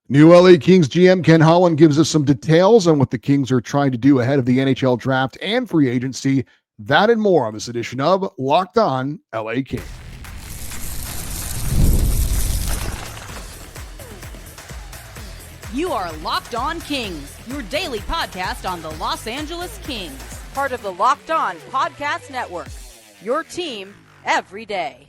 New LA Kings GM Ken Holland gives us some details on what the Kings are trying to do ahead of the NHL Draft and free agency. That and more on this edition of Locked On LA Kings. You are Locked On Kings, your daily podcast on the Los Angeles Kings. Part of the Locked On Podcast Network, your team every day.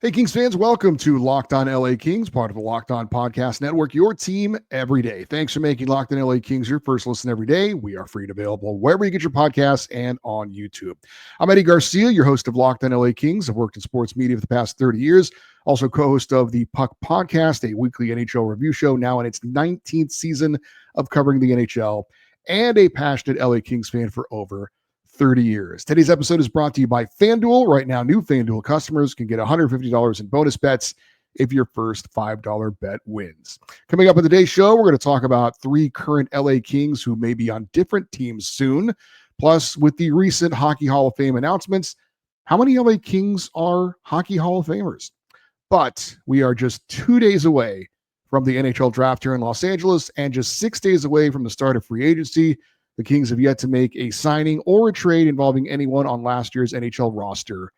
Hey, Kings fans, welcome to Locked On LA Kings, part of the Locked On Podcast Network, your team every day. Thanks for making Locked On LA Kings your first listen every day. We are free and available wherever you get your podcasts and on YouTube. I'm Eddie Garcia, your host of Locked On LA Kings. I've worked in sports media for the past 30 years, also co-host of the Puck Podcast, a weekly NHL review show, now in its 19th season of covering the NHL, and a passionate LA Kings fan for over 30 years. Today's episode is brought to you by FanDuel. Right now, new FanDuel customers can get $150 in bonus bets if your first $5 bet wins. Coming up on today's show, we're going to talk about three current LA Kings who may be on different teams soon. Plus, with the recent Hockey Hall of Fame announcements, how many LA Kings are Hockey Hall of Famers? But we are just 2 days away from the NHL Draft here in Los Angeles and just 6 days away from the start of free agency. The Kings have yet to make a signing or a trade involving anyone on last year's NHL roster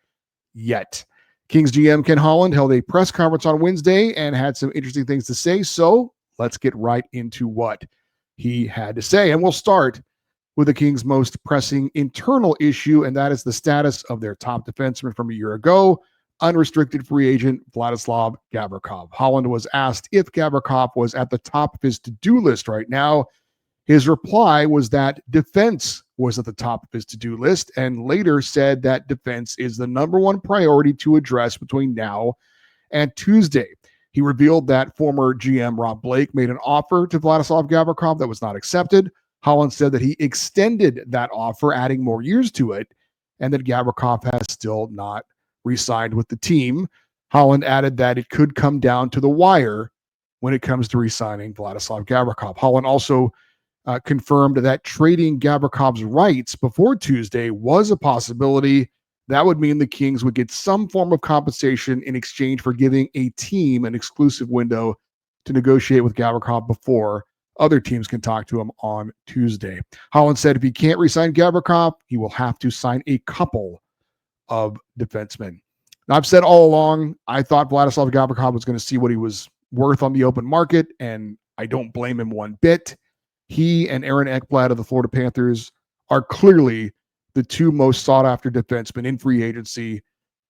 yet. Kings GM Ken Holland held a press conference on Wednesday and had some interesting things to say. So let's get right into what he had to say. And we'll start with the Kings' most pressing internal issue, and that is the status of their top defenseman from a year ago, unrestricted free agent Vladislav Gavrikov. Holland was asked if Gavrikov was at the top of his to-do list right now. His reply was that defense was at the top of his to-do list, and later said that defense is the number one priority to address between now and Tuesday. He revealed that former GM Rob Blake made an offer to Vladislav Gavrikov that was not accepted. Holland said that he extended that offer, adding more years to it, and that Gavrikov has still not re-signed with the team. Holland added that it could come down to the wire when it comes to re-signing Vladislav Gavrikov. Holland also confirmed that trading Gavrikov's rights before Tuesday was a possibility. That would mean the Kings would get some form of compensation in exchange for giving a team an exclusive window to negotiate with Gavrikov before other teams can talk to him on Tuesday. Holland said if he can't re-sign Gavrikov, he will have to sign a couple of defensemen. Now, I've said all along, I thought Vladislav Gavrikov was going to see what he was worth on the open market, and I don't blame him one bit. He and Aaron Ekblad of the Florida Panthers are clearly the two most sought-after defensemen in free agency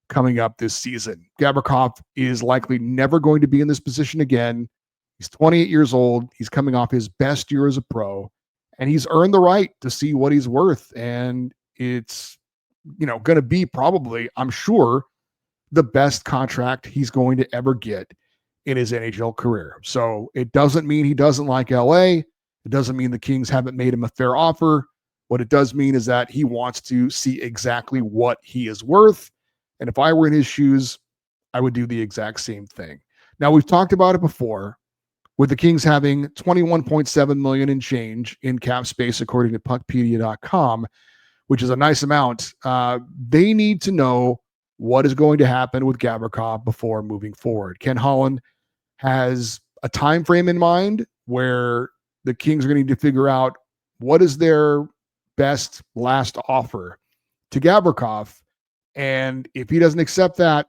coming up this season. Gavrikov is likely never going to be in this position again. He's 28 years old. He's coming off his best year as a pro, and he's earned the right to see what he's worth. And it's, going to be probably, I'm sure, the best contract he's going to ever get in his NHL career. So it doesn't mean he doesn't like LA. It doesn't mean the Kings haven't made him a fair offer. What it does mean is that he wants to see exactly what he is worth. And if I were in his shoes, I would do the exact same thing. Now, we've talked about it before, with the Kings having $21.7 million in change in cap space, according to puckpedia.com, which is a nice amount. They need to know what is going to happen with Gavrikov before moving forward. Ken Holland has a time frame in mind where the Kings are going to need to figure out what is their best last offer to Gavrikov. And if he doesn't accept that,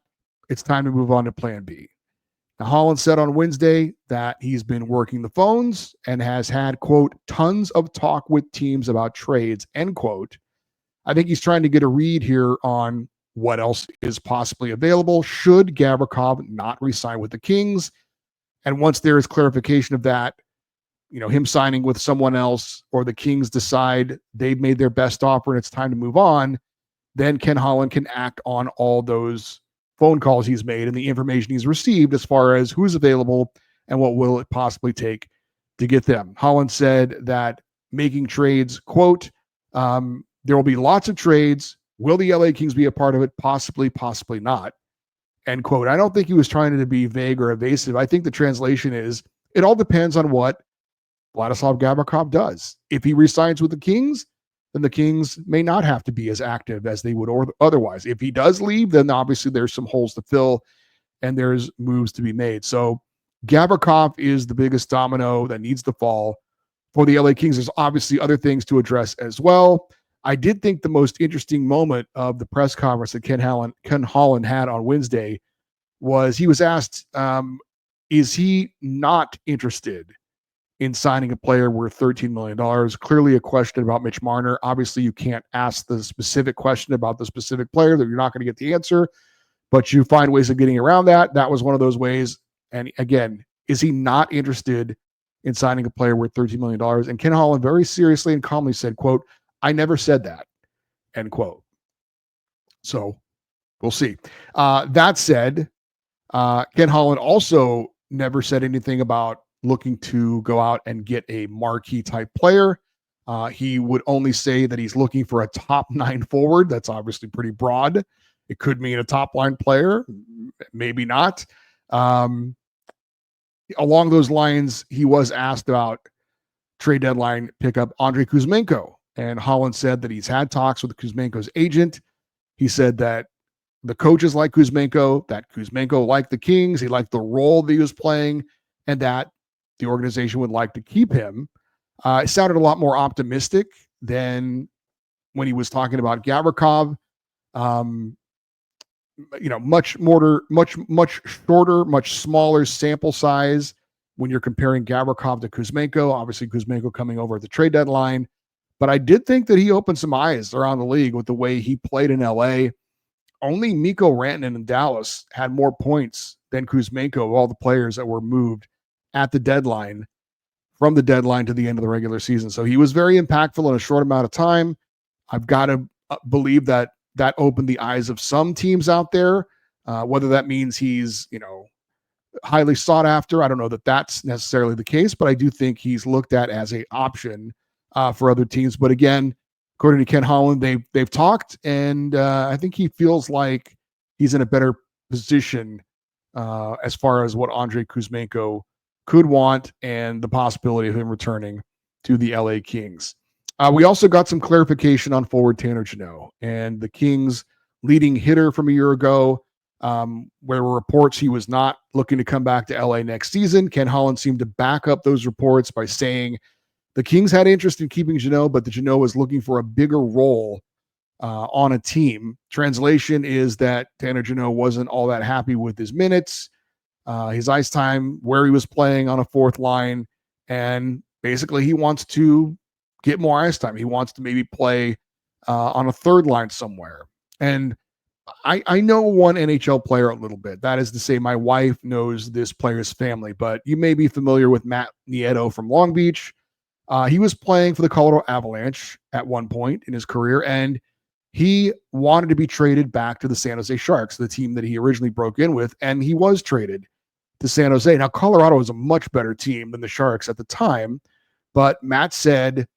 it's time to move on to plan B. Now, Holland said on Wednesday that he's been working the phones and has had, quote, tons of talk with teams about trades, end quote. I think he's trying to get a read here on what else is possibly available should Gavrikov not re-sign with the Kings. And once there is clarification of that, him signing with someone else, or the Kings decide they've made their best offer and it's time to move on, then Ken Holland can act on all those phone calls he's made and the information he's received as far as who's available and what will it possibly take to get them. Holland said that making trades, quote, there will be lots of trades. Will the LA Kings be a part of it? Possibly, possibly not, end quote. I don't think he was trying to be vague or evasive. I think the translation is it all depends on what Vladislav Gavrikov does. If he resigns with the Kings, then the Kings may not have to be as active as they would otherwise. If he does leave, then obviously there's some holes to fill and there's moves to be made. So Gavrikov is the biggest domino that needs to fall for the LA Kings. There's obviously other things to address as well. I did think the most interesting moment of the press conference that Ken Holland had on Wednesday was he was asked, is he not interested in signing a player worth $13 million? Clearly a question about Mitch Marner. Obviously, you can't ask the specific question about the specific player that you're not going to get the answer, but you find ways of getting around that. That was one of those ways. And again, is he not interested in signing a player worth $13 million? And Ken Holland very seriously and calmly said, quote, "I never said that," end quote. So we'll see. That said, Ken Holland also never said anything about looking to go out and get a marquee type player. He would only say that he's looking for a top 9 forward. That's obviously pretty broad. It could mean a top line player, maybe not. Along those lines, he was asked about trade deadline pickup Andrei Kuzmenko, and Holland said that he's had talks with Kuzmenko's agent. He said that the coaches like Kuzmenko, that Kuzmenko liked the Kings, he liked the role that he was playing, and that the organization would like to keep him. It sounded a lot more optimistic than when he was talking about Gavrikov. Much shorter, much smaller sample size when you're comparing Gavrikov to Kuzmenko. Obviously, Kuzmenko coming over at the trade deadline. But I did think that he opened some eyes around the league with the way he played in LA. Only Mikko Rantanen in Dallas had more points than Kuzmenko of all the players that were moved at the deadline, from the deadline to the end of the regular season. So he was very impactful in a short amount of time. I've got to believe that opened the eyes of some teams out there. Whether that means he's, highly sought after, I don't know that that's necessarily the case, but I do think he's looked at as an option for other teams. But again, according to Ken Holland, they've talked, and I think he feels like he's in a better position as far as what Andrei Kuzmenko could want and the possibility of him returning to the LA Kings. We also got some clarification on forward Tanner Jeannot and the Kings' leading hitter from a year ago, where there were reports he was not looking to come back to LA next season. Ken Holland seemed to back up those reports by saying the Kings had interest in keeping Jeannot, but the Jeannot was looking for a bigger role on a team. Translation is that Tanner Jeannot wasn't all that happy with his minutes, his ice time, where he was playing on a fourth line, and basically he wants to get more ice time. He wants to maybe play on a third line somewhere. And I know one NHL player a little bit. That is to say, my wife knows this player's family, but you may be familiar with Matt Nieto from Long Beach. He was playing for the Colorado Avalanche at one point in his career, and he wanted to be traded back to the San Jose Sharks, the team that he originally broke in with, and he was traded to San Jose. Now, Colorado was a much better team than the Sharks at the time, but Matt said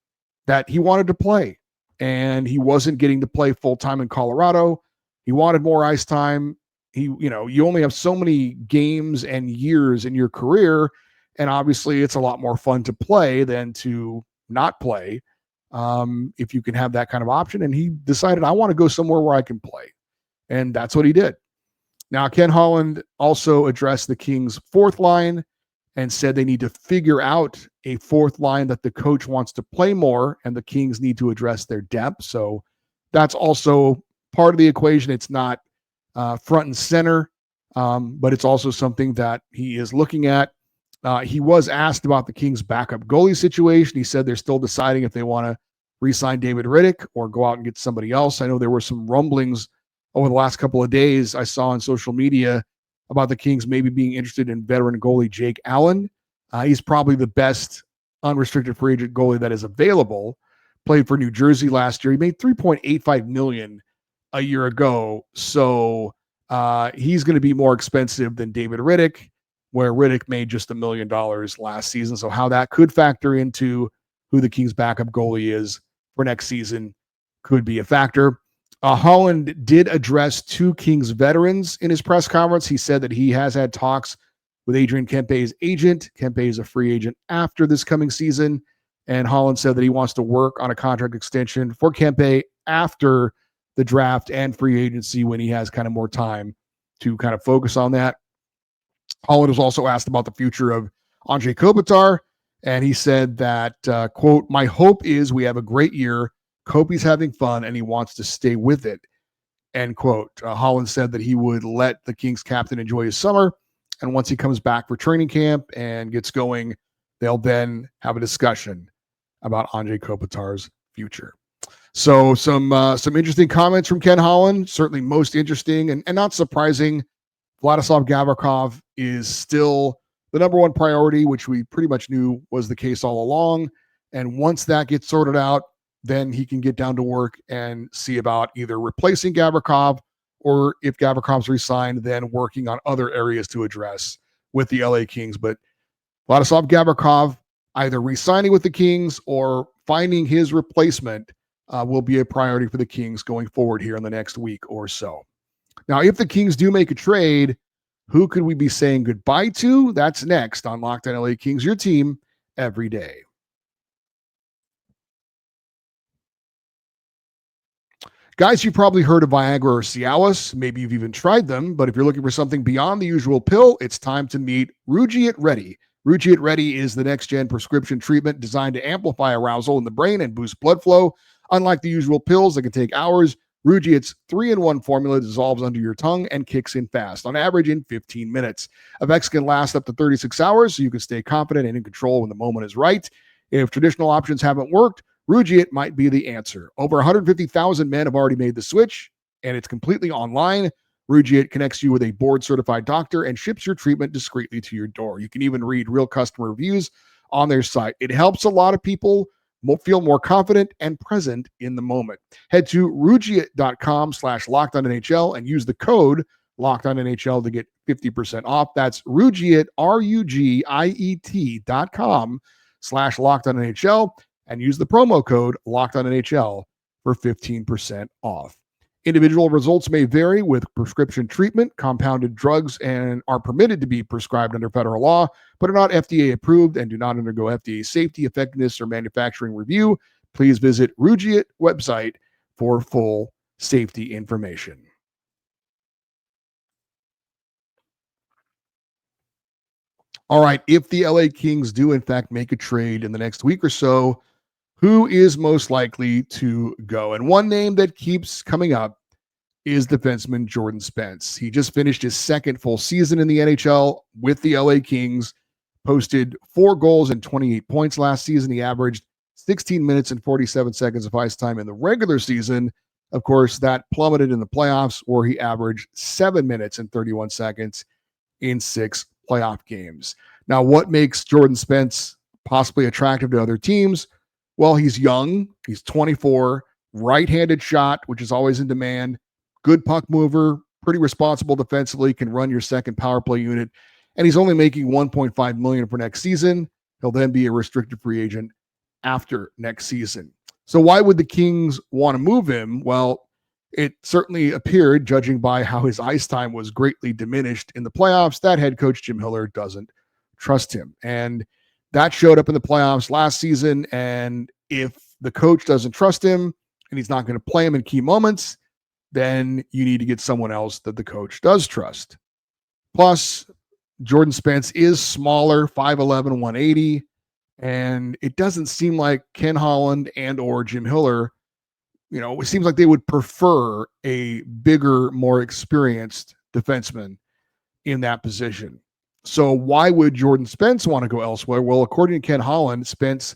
that he wanted to play, and he wasn't getting to play full-time in Colorado. He wanted more ice time. You only have so many games and years in your career, and obviously it's a lot more fun to play than to not play if you can have that kind of option. And he decided, I want to go somewhere where I can play. And that's what he did. Now, Ken Holland also addressed the Kings' fourth line and said they need to figure out a fourth line that the coach wants to play more, and the Kings need to address their depth. So that's also part of the equation. It's not front and center, but it's also something that he is looking at. He was asked about the Kings' backup goalie situation. He said they're still deciding if they want to re-sign David Riddick or go out and get somebody else. I know there were some rumblings over the last couple of days I saw on social media about the Kings maybe being interested in veteran goalie Jake Allen. He's probably the best unrestricted free agent goalie that is available. Played for New Jersey last year. He made $3.85 million a year ago. So he's going to be more expensive than David Riddick, where Riddick made just $1 million last season. So how that could factor into who the Kings' backup goalie is for next season could be a factor. Holland did address two Kings veterans in his press conference. He said that he has had talks with Adrian Kempe's agent. Kempe is a free agent after this coming season. And Holland said that he wants to work on a contract extension for Kempe after the draft and free agency when he has kind of more time to kind of focus on that. Holland was also asked about the future of Andre Kopitar, and he said that, quote, "My hope is we have a great year. Kopi's having fun, and he wants to stay with it," end quote. Holland said that he would let the Kings captain enjoy his summer, and once he comes back for training camp and gets going, they'll then have a discussion about Andre Kopitar's future. So some interesting comments from Ken Holland. Certainly most interesting and not surprising. Vladislav Gavrikov is still the number one priority, which we pretty much knew was the case all along. And once that gets sorted out, then he can get down to work and see about either replacing Gavrikov, or if Gavrikov's resigned, then working on other areas to address with the LA Kings. But Vladislav Gavrikov either resigning with the Kings or finding his replacement will be a priority for the Kings going forward here in the next week or so. Now, if the Kings do make a trade, who could we be saying goodbye to? That's next on Locked On LA Kings, your team every day. Guys, you've probably heard of Viagra or Cialis. Maybe you've even tried them, but if you're looking for something beyond the usual pill, it's time to meet Rugiet Ready. Rugiet Ready is the next-gen prescription treatment designed to amplify arousal in the brain and boost blood flow. Unlike the usual pills that can take hours, Rugiet's 3-in-1 formula dissolves under your tongue and kicks in fast, on average in 15 minutes. Effects can last up to 36 hours, so you can stay confident and in control when the moment is right. If traditional options haven't worked, Rugiet might be the answer. Over 150,000 men have already made the switch, and it's completely online. Rugiet connects you with a board-certified doctor and ships your treatment discreetly to your door. You can even read real customer reviews on their site. It helps a lot of people feel more confident and present in the moment. Head to Rugiet.com/LockedOnNHL and use the code LockedOnNHL to get 50% off. That's Rugiet, RUGIET.com/LockedOnNHL, and use the promo code LockedOnNHL for 15% off. Individual results may vary with prescription treatment. Compounded drugs and are permitted to be prescribed under federal law, but are not FDA approved and do not undergo FDA safety, effectiveness, or manufacturing review. Please visit Rugiet website for full safety information. All right, if the LA Kings do in fact make a trade in the next week or so, who is most likely to go? And one name that keeps coming up is defenseman Jordan Spence. He just finished his second full season in the NHL with the LA Kings, posted 4 goals and 28 points last season. He averaged 16 minutes and 47 seconds of ice time in the regular season. Of course, that plummeted in the playoffs, where he averaged 7 minutes and 31 seconds in 6 playoff games. Now, what makes Jordan Spence possibly attractive to other teams? Well, he's young, he's 24, right-handed shot, which is always in demand, good puck mover, pretty responsible defensively, can run your second power play unit, and he's only making $1.5 million for next season. He'll then be a restricted free agent after next season. So why would the Kings want to move him? Well, it certainly appeared, judging by how his ice time was greatly diminished in the playoffs, that head coach Jim Hiller doesn't trust him. And that showed up in the playoffs last season. And if the coach doesn't trust him and he's not going to play him in key moments, then you need to get someone else that the coach does trust. Plus, Jordan Spence is smaller, 5'11", 180, and it doesn't seem like Ken Holland and or Jim Hiller, it seems like they would prefer a bigger, more experienced defenseman in that position. So why would Jordan Spence want to go elsewhere? Well, according to Ken Holland, Spence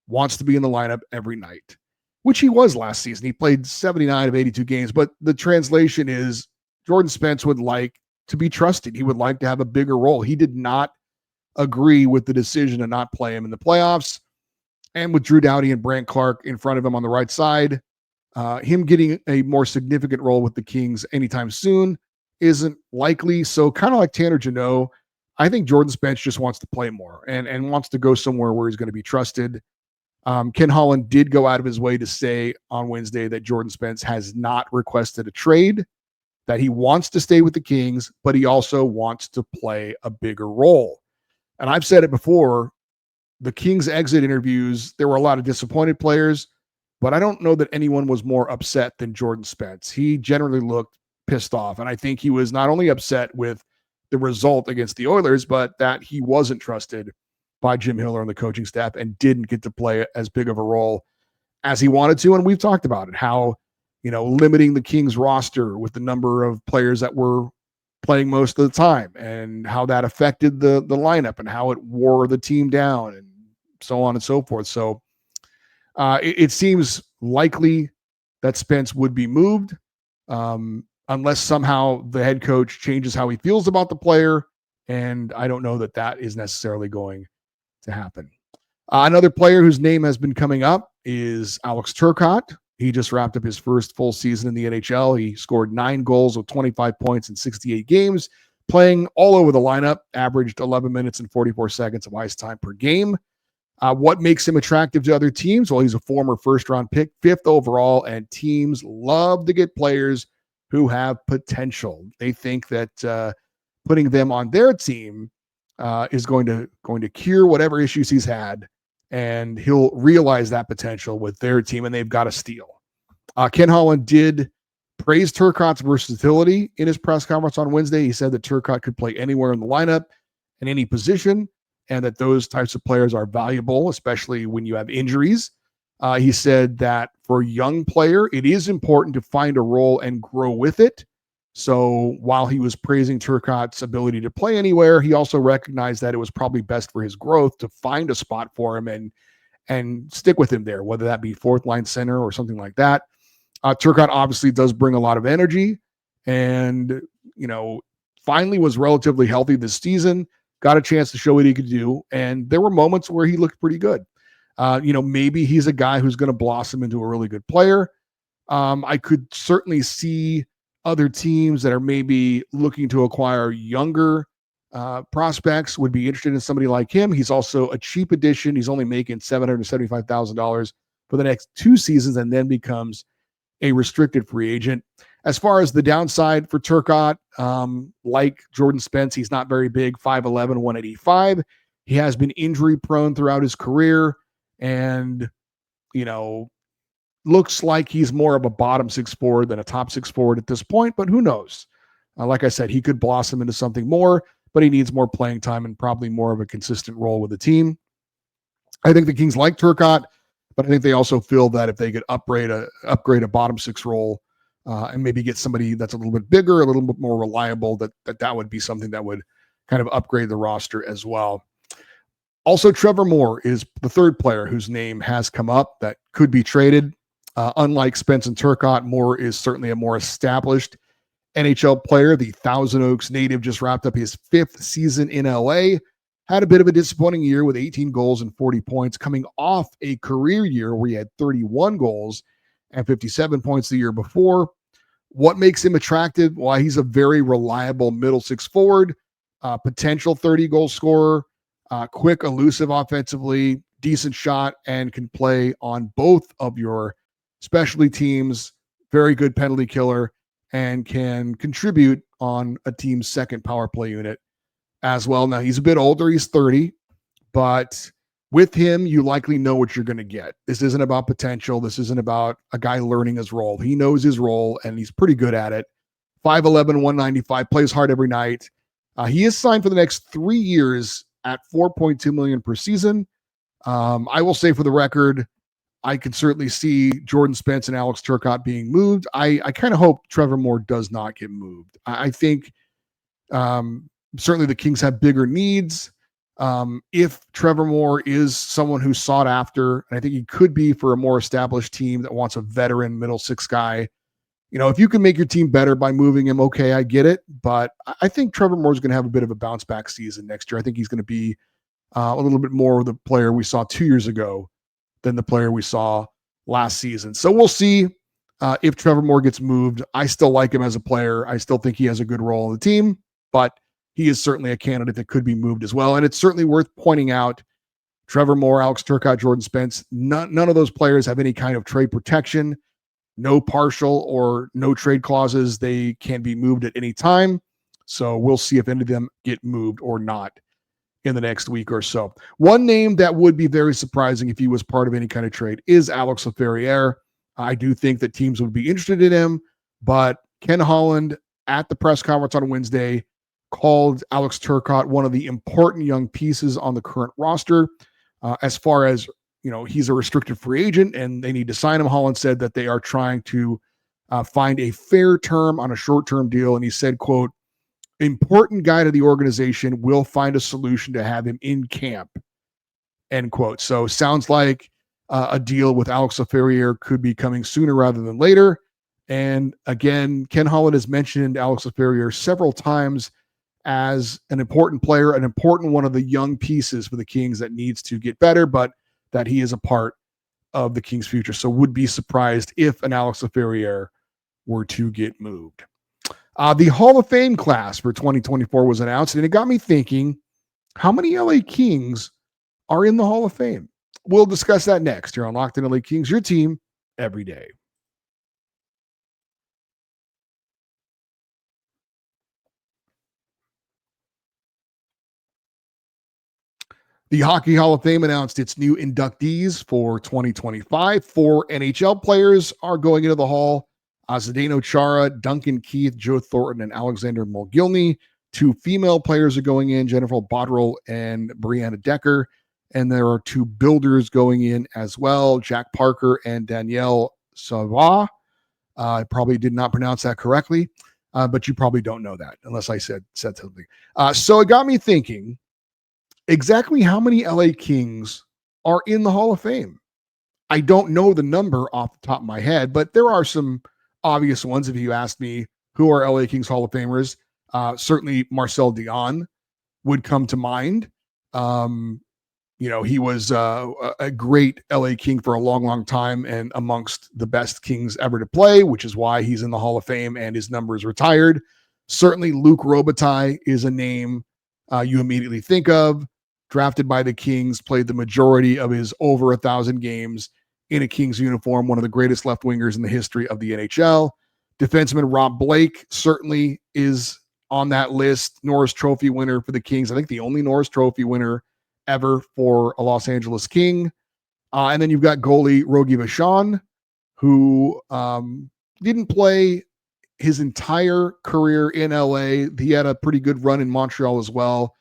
wants to be in the lineup every night, which he was last season. He played 79 of 82 games, but the translation is Jordan Spence would like to be trusted. He would like to have a bigger role. He did not agree with the decision to not play him in the playoffs. And with Drew Doughty and Brandt Clarke in front of him on the right side, him getting a more significant role with the Kings anytime soon isn't likely. So kind of like Tanner Jeannot, I think Jordan Spence just wants to play more and wants to go somewhere where he's going to be trusted. Ken Holland did go out of his way to say on Wednesday that Jordan Spence has not requested a trade, that he wants to stay with the Kings, but he also wants to play a bigger role. And I've said it before, the Kings exit interviews, there were a lot of disappointed players, but I don't know that anyone was more upset than Jordan Spence. He generally looked pissed off. And I think he was not only upset with the result against the Oilers, but that he wasn't trusted by Jim Hiller and the coaching staff and didn't get to play as big of a role as he wanted to. And we've talked about it, how, limiting the Kings roster with the number of players that were playing most of the time and how that affected the lineup and how it wore the team down and so on and so forth. So it seems likely that Spence would be moved unless somehow the head coach changes how he feels about the player. And I don't know that is necessarily going to happen. Another player whose name has been coming up is Alex Turcotte. He just wrapped up his first full season in the NHL. He scored 9 goals with 25 points in 68 games, playing all over the lineup, averaged 11 minutes and 44 seconds of ice time per game. What makes him attractive to other teams? Well, he's a former first-round pick, 5th overall, and teams love to get players who have potential. They think that putting them on their team is going to cure whatever issues he's had, and he'll realize that potential with their team, and they've got a steal. Ken Holland did praise Turcotte's versatility in his press conference on Wednesday. He said that Turcotte could play anywhere in the lineup, in any position, and that those types of players are valuable, especially when you have injuries. He said that for a young player, it is important to find a role and grow with it. So while he was praising Turcotte's ability to play anywhere, he also recognized that it was probably best for his growth to find a spot for him and stick with him there, whether that be 4th line center or something like that. Turcotte obviously does bring a lot of energy and, finally was relatively healthy this season, got a chance to show what he could do. And there were moments where he looked pretty good. Maybe he's a guy who's going to blossom into a really good player. I could certainly see other teams that are maybe looking to acquire younger prospects would be interested in somebody like him. He's also a cheap addition. He's only making $775,000 for the next 2 seasons and then becomes a restricted free agent. As far as the downside for Turcotte, like Jordan Spence, he's not very big, 5'11", 185. He has been injury prone throughout his career and, looks like he's more of a bottom 6 forward than a top 6 forward at this point, but who knows? Like I said, he could blossom into something more, but he needs more playing time and probably more of a consistent role with the team. I think the Kings like Turcotte, but I think they also feel that if they could upgrade a bottom 6 role and maybe get somebody that's a little bit bigger, a little bit more reliable, that would be something that would kind of upgrade the roster as well. Also, Trevor Moore is the third player whose name has come up that could be traded. Unlike Spence and Turcotte, Moore is certainly a more established NHL player. The Thousand Oaks native just wrapped up his 5th season in LA. Had a bit of a disappointing year with 18 goals and 40 points, coming off a career year where he had 31 goals and 57 points the year before. What makes him attractive? Well, he's a very reliable middle 6 forward, potential 30-goal scorer, quick, elusive offensively, decent shot, and can play on both of your specialty teams, very good penalty killer, and can contribute on a team's second power play unit as well. Now, he's a bit older. He's 30, but with him, you likely know what you're going to get. This isn't about potential. This isn't about a guy learning his role. He knows his role, and he's pretty good at it. 5'11", 195, plays hard every night. He is signed for the next 3 years at $4.2 million per season. I will say for the record, I can certainly see Jordan Spence and Alex Turcotte being moved. I kind of hope Trevor Moore does not get moved. I think certainly the Kings have bigger needs. If Trevor Moore is someone who's sought after, and I think he could be for a more established team that wants a veteran middle 6 guy, if you can make your team better by moving him, okay, I get it. But I think Trevor Moore is going to have a bit of a bounce back season next year. I think he's going to be a little bit more of the player we saw 2 years ago than the player we saw last season. So we'll see if Trevor Moore gets moved. I still like him as a player. I still think he has a good role on the team, but he is certainly a candidate that could be moved as well. And it's certainly worth pointing out Trevor Moore, Alex Turcotte, Jordan Spence, none of those players have any kind of trade protection, no partial or no trade clauses. They can be moved at any time. So we'll see if any of them get moved or not in the next week or so. One name that would be very surprising if he was part of any kind of trade is Alex Laferriere. I do think that teams would be interested in him, but Ken Holland at the press conference on Wednesday called Alex Turcotte one of the important young pieces on the current roster. As far as, he's a restricted free agent and they need to sign him. Holland said that they are trying to find a fair term on a short-term deal. And he said, quote, important guy to the organization, will find a solution to have him in camp, end quote. So sounds like a deal with Alex Laferriere could be coming sooner rather than later. And again, Ken Holland has mentioned Alex Laferriere several times as an important player, an important one of the young pieces for the Kings that needs to get better, but that he is a part of the Kings' future. So would be surprised if an Alex Laferriere were to get moved. The Hall of Fame class for 2024 was announced, and it got me thinking, how many LA Kings are in the Hall of Fame? We'll discuss that next here on Locked On LA Kings, your team every day. The Hockey Hall of Fame announced its new inductees for 2025. 4 NHL players are going into the Hall. Zdeno Chara, Duncan Keith, Joe Thornton, and Alexander Mogilny. 2 female players are going in, Jennifer Botterill and Brianna Decker. And there are 2 builders going in as well, Jack Parker and Danielle Savoie. I probably did not pronounce that correctly, but you probably don't know that unless I said something. So it got me thinking, exactly how many LA Kings are in the Hall of Fame? I don't know the number off the top of my head, but there are some obvious ones. If you asked me who are LA Kings Hall of Famers, certainly Marcel Dion would come to mind. He was a great LA King for a long, long time and amongst the best Kings ever to play, which is why he's in the Hall of Fame and his number is retired. Certainly Luc Robitaille is a name you immediately think of. Drafted by the Kings, played the majority of his over 1,000 games in a Kings uniform, one of the greatest left wingers in the history of the NHL. Defenseman Rob Blake certainly is on that list. Norris Trophy winner for the Kings. I think the only Norris Trophy winner ever for a Los Angeles King. And then you've got goalie Rogie Vachon, who didn't play his entire career in LA. He had a pretty good run in Montreal as well.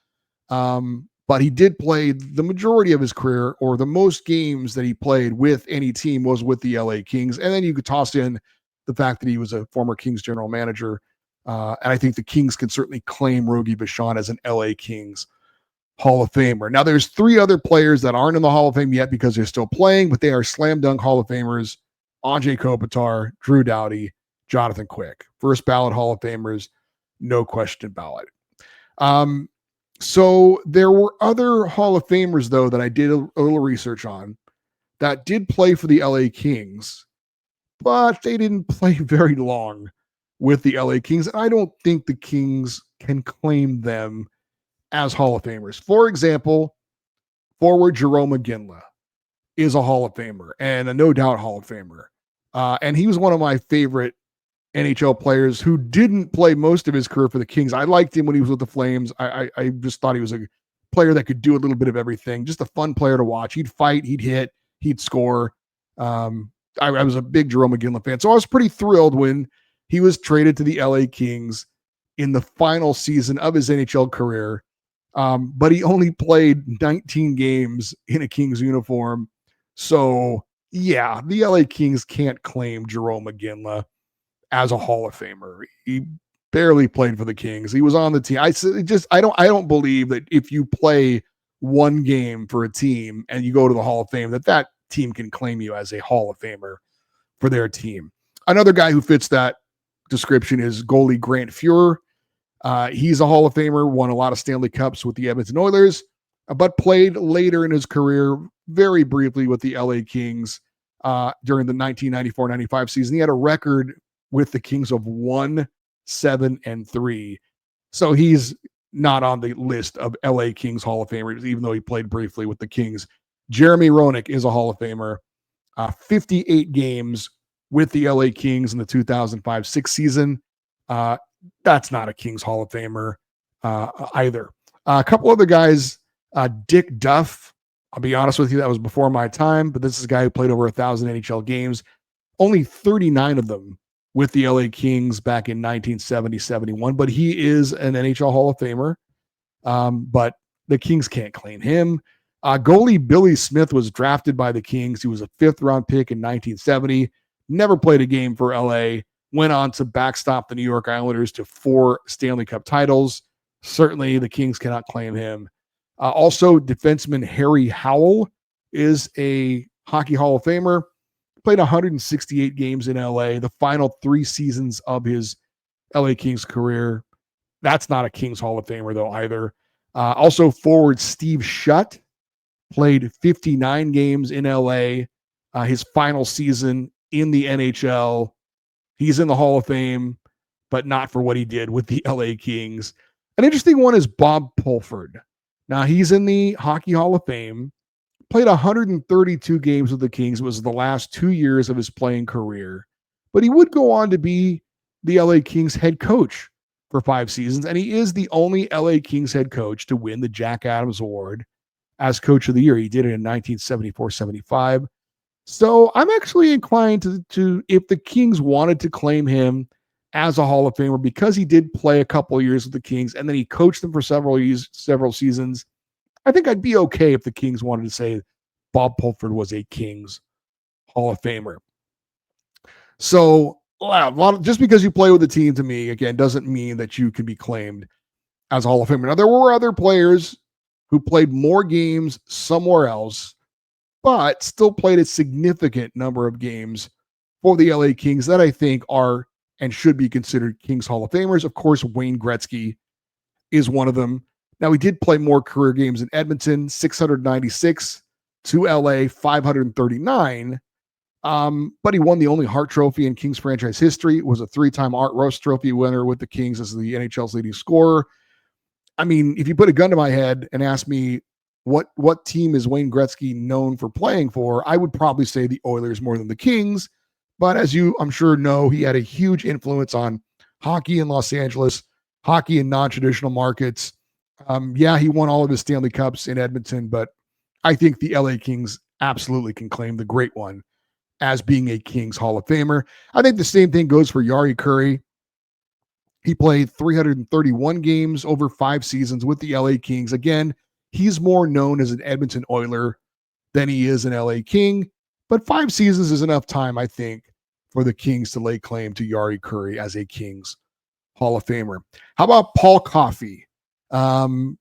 But he did play the majority of his career, or the most games that he played with any team was with the LA Kings. And then you could toss in the fact that he was a former Kings general manager. And I think the Kings can certainly claim Rogie Vachon as an LA Kings Hall of Famer. Now, there's 3 other players that aren't in the Hall of Fame yet because they're still playing, but they are slam dunk Hall of Famers: Anze Kopitar, Drew Doughty, Jonathan Quick. First ballot Hall of Famers, no question about it. So there were other Hall of Famers, though, that I did a little research on that did play for the LA Kings, but they didn't play very long with the LA Kings. And I don't think the Kings can claim them as Hall of Famers. For example, forward Jarome Iginla is a Hall of Famer and a no doubt Hall of Famer. And he was one of my favorite NHL players who didn't play most of his career for the Kings. I liked him when he was with the Flames. I just thought he was a player that could do a little bit of everything. Just a fun player to watch. He'd fight, he'd hit, he'd score. I was a big Jarome Iginla fan. So I was pretty thrilled when he was traded to the LA Kings in the final season of his NHL career. But he only played 19 games in a Kings uniform. So yeah, the LA Kings can't claim Jarome Iginla as a Hall of Famer. He barely played for the Kings. He was on the team. I don't believe that if you play one game for a team and you go to the Hall of Fame, that team can claim you as a Hall of Famer for their team. Another guy who fits that description is goalie Grant Fuhrer. He's a Hall of Famer, won a lot of Stanley Cups with the Edmonton Oilers, but played later in his career very briefly with the LA Kings during the 1994-95 season. He had a record with the Kings of 1-7-3. So he's not on the list of LA Kings Hall of Famers, even though he played briefly with the Kings. Jeremy Roenick is a Hall of Famer. 58 games with the LA Kings in the 2005-06 season. That's not a Kings Hall of Famer either. A couple other guys, Dick Duff. I'll be honest with you, that was before my time, but this is a guy who played over 1,000 NHL games. Only 39 of them with the LA Kings back in 1970-71, but he is an NHL Hall of Famer. But the Kings can't claim him. Goalie Billy Smith was drafted by the Kings. He was a 5th-round pick in 1970, never played a game for LA, went on to backstop the New York Islanders to 4 Stanley Cup titles. Certainly, the Kings cannot claim him. Also, defenseman Harry Howell is a Hockey Hall of Famer. Played 168 games in LA, the final 3 seasons of his LA Kings career. That's not a Kings Hall of Famer, though, either. Also, forward Steve Shutt played 59 games in LA. His final season in the NHL. He's in the Hall of Fame, but not for what he did with the LA Kings. An interesting one is Bob Pulford. Now, he's in the Hockey Hall of Fame. Played 132 games with the Kings. It was the last 2 years of his playing career. But he would go on to be the LA Kings head coach for 5 seasons, and he is the only LA Kings head coach to win the Jack Adams Award as Coach of the Year. He did it in 1974-75. So I'm actually inclined to if the Kings wanted to claim him as a Hall of Famer, because he did play a couple of years with the Kings and then he coached them for several seasons, I think I'd be okay if the Kings wanted to say Bob Pulford was a Kings Hall of Famer. So just because you play with the team, to me, again, doesn't mean that you can be claimed as a Hall of Famer. Now, there were other players who played more games somewhere else, but still played a significant number of games for the LA Kings that I think are and should be considered Kings Hall of Famers. Of course, Wayne Gretzky is one of them. Now, he did play more career games in Edmonton, 696, to LA, 539. But he won the only Hart Trophy in Kings franchise history, was a 3-time Art Ross Trophy winner with the Kings as the NHL's leading scorer. I mean, if you put a gun to my head and ask me what team is Wayne Gretzky known for playing for, I would probably say the Oilers more than the Kings. But as you, I'm sure, know, he had a huge influence on hockey in Los Angeles, hockey in non-traditional markets. He won all of his Stanley Cups in Edmonton, but I think the LA Kings absolutely can claim the great one as being a Kings Hall of Famer. I think the same thing goes for Jari Kurri. He played 331 games over 5 seasons with the LA Kings. Again, he's more known as an Edmonton Oiler than he is an LA King, but 5 seasons is enough time, I think, for the Kings to lay claim to Jari Kurri as a Kings Hall of Famer. How about Paul Coffey?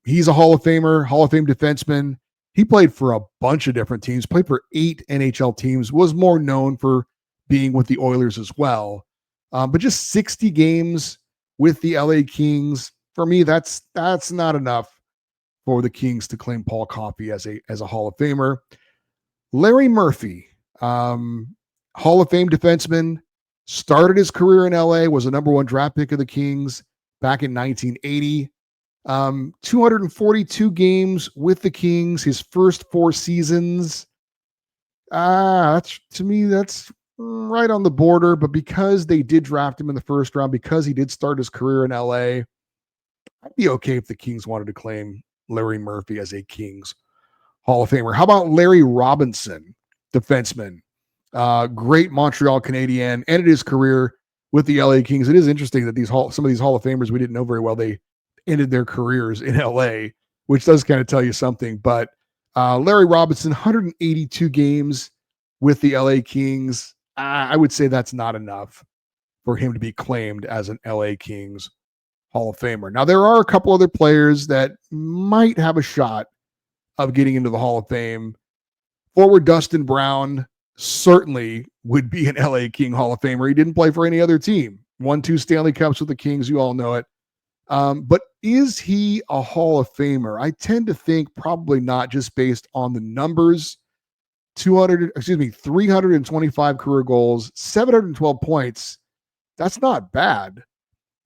He's a Hall of Famer, Hall of Fame defenseman. He played for a bunch of different teams, played for 8 NHL teams, was more known for being with the Oilers as well. But just 60 games with the LA Kings, for me, that's not enough for the Kings to claim Paul Coffey as a Hall of Famer. Larry Murphy, Hall of Fame defenseman, started his career in LA, was a number 1 draft pick of the Kings back in 1980. 242 games with the Kings, his first 4 seasons. That's right on the border, but because they did draft him in the first round, because he did start his career in LA, I'd be okay if the Kings wanted to claim Larry Murphy as a Kings Hall of Famer. How about Larry Robinson, defenseman? Great Montreal Canadien, ended his career with the LA Kings. It is interesting that some of these Hall of Famers we didn't know very well, they ended their careers in LA, which does kind of tell you something. But Larry Robinson, 182 games with the LA Kings. I would say that's not enough for him to be claimed as an LA Kings Hall of Famer. Now, there are a couple other players that might have a shot of getting into the Hall of Fame. Forward Dustin Brown certainly would be an LA King Hall of Famer. He didn't play for any other team. Won 2 Stanley Cups with the Kings. You all know it. But is he a Hall of Famer? I tend to think probably not, just based on the numbers. 325 career goals, 712 points. That's not bad,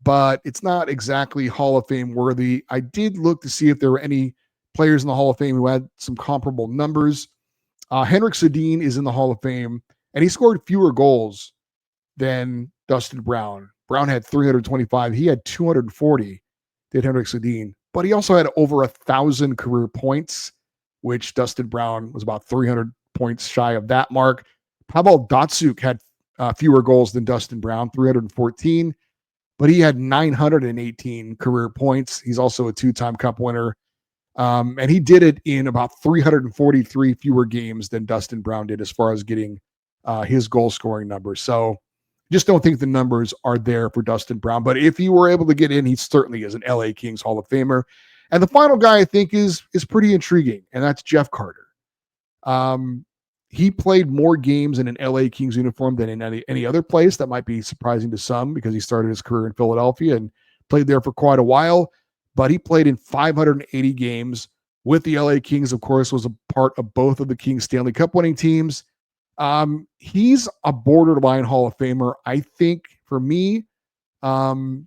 but it's not exactly Hall of Fame worthy. I did look to see if there were any players in the Hall of Fame who had some comparable numbers. Henrik Sedin is in the Hall of Fame, and he scored fewer goals than Dustin Brown. Brown had 325. He had 240, did Henrik Sedin. But he also had over 1,000 career points, which Dustin Brown was about 300 points shy of that mark. Pavel Datsyuk had fewer goals than Dustin Brown, 314, but he had 918 career points. He's also a two-time cup winner. And he did it in about 343 fewer games than Dustin Brown did as far as getting his goal scoring numbers. So just don't think the numbers are there for Dustin Brown. But if he were able to get in, he certainly is an LA Kings Hall of Famer. And the final guy I think is pretty intriguing, and that's Jeff Carter. He played more games in an LA Kings uniform than in any other place. That might be surprising to some because he started his career in Philadelphia and played there for quite a while. But he played in 580 games with the LA Kings, of course, was a part of both of the Kings Stanley Cup winning teams. He's a borderline Hall of Famer. I think for me, the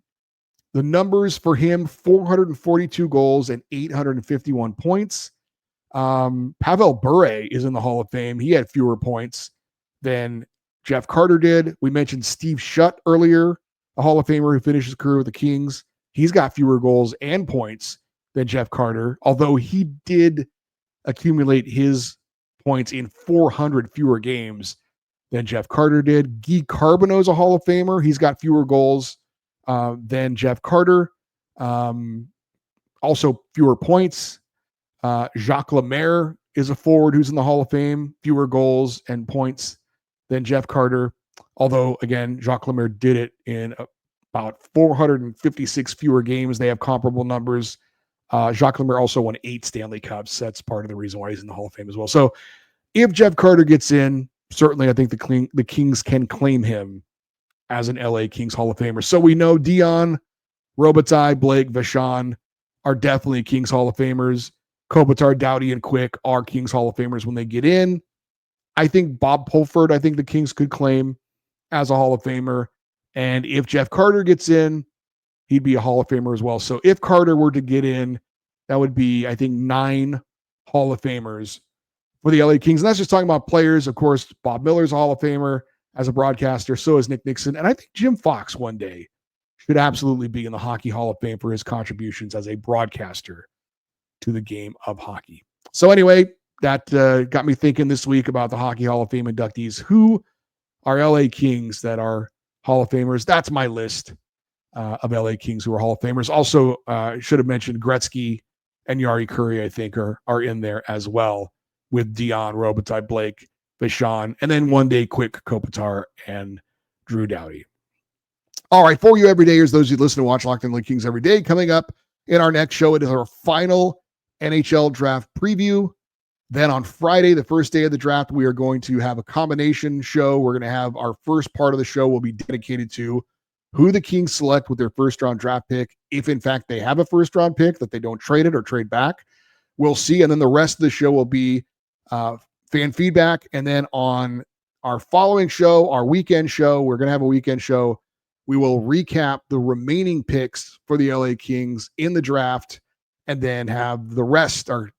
numbers for him, 442 goals and 851 points. Pavel Bure is in the Hall of Fame. He had fewer points than Jeff Carter did. We mentioned Steve Shutt earlier, a Hall of Famer who finished his career with the Kings. He's got fewer goals and points than Jeff Carter, although he did accumulate his points in 400 fewer games than Jeff Carter did. Guy Carbonneau is a Hall of Famer. He's got fewer goals than Jeff Carter. Also fewer points. Jacques Lemaire is a forward who's in the Hall of Fame, fewer goals and points than Jeff Carter. Although, again, Jacques Lemaire did it in about 456 fewer games. They have comparable numbers. Jacques Lemaire also won 8 Stanley Cups. That's part of the reason why he's in the Hall of Fame as well. So if Jeff Carter gets in, certainly I think the Kings can claim him as an LA Kings Hall of Famer. So we know Dion, Robitaille, Blake, Vachon are definitely Kings Hall of Famers. Kopitar, Doughty, and Quick are Kings Hall of Famers when they get in. I think Bob Pulford, I think the Kings could claim as a Hall of Famer. And if Jeff Carter gets in, he'd be a Hall of Famer as well. So if Carter were to get in, that would be, I think, 9 Hall of Famers for the LA Kings. And that's just talking about players. Of course, Bob Miller's a Hall of Famer as a broadcaster. So is Nick Nixon. And I think Jim Fox one day should absolutely be in the Hockey Hall of Fame for his contributions as a broadcaster to the game of hockey. So anyway, that got me thinking this week about the Hockey Hall of Fame inductees. Who are LA Kings that are Hall of Famers? That's my list of LA Kings who are Hall of Famers. Also, should have mentioned Gretzky and Yari Curry, I think, are in there as well, with Dion, Robitaille, Blake, Vachon, and then one day Quick, Kopitar, and Drew Doughty. All right, for you everydayers, those who listen to watch Locked On LA Kings every day, coming up in our next show, it is our final NHL draft preview. Then on Friday, the first day of the draft, we are going to have a combination show. We're going to have our first part of the show will be dedicated to who the Kings select with their first round draft pick. If in fact they have a first round pick, that they don't trade it or trade back, we'll see. And then the rest of the show will be fan feedback. And then on our following show, our weekend show, we're going to have a weekend show. We will recap the remaining picks for the LA Kings in the draft, and then have the rest, our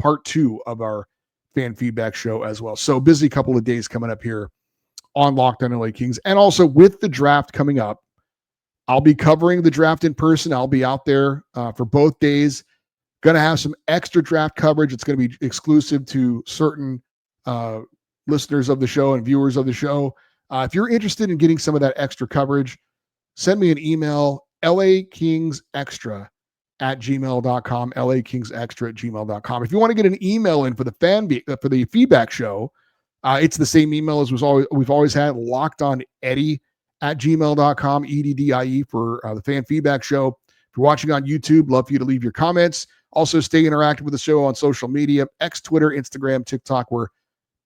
part 2 of our fan feedback show as well. So busy couple of days coming up here on Locked On LA Kings. And also with the draft coming up, I'll be covering the draft in person. I'll be out there for both days. Going to have some extra draft coverage. It's going to be exclusive to certain listeners of the show and viewers of the show. If you're interested in getting some of that extra coverage, send me an email, lakingsextra@gmail.com, lakingsextra@gmail.com. If you want to get an email in for the feedback show, it's the same email as we've always had, lockedoneddie@gmail.com, EDDIE for the fan feedback show. If you're watching on YouTube, love for you to leave your comments. Also, stay interactive with the show on social media, X, Twitter, Instagram, TikTok. We're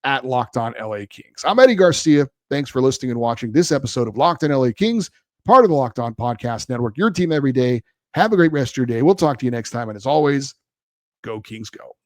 at Locked On LA Kings. I'm Eddie Garcia. Thanks for listening and watching this episode of Locked On LA Kings, part of the Locked On Podcast Network, your team every day. Have a great rest of your day. We'll talk to you next time. And as always, go Kings, go.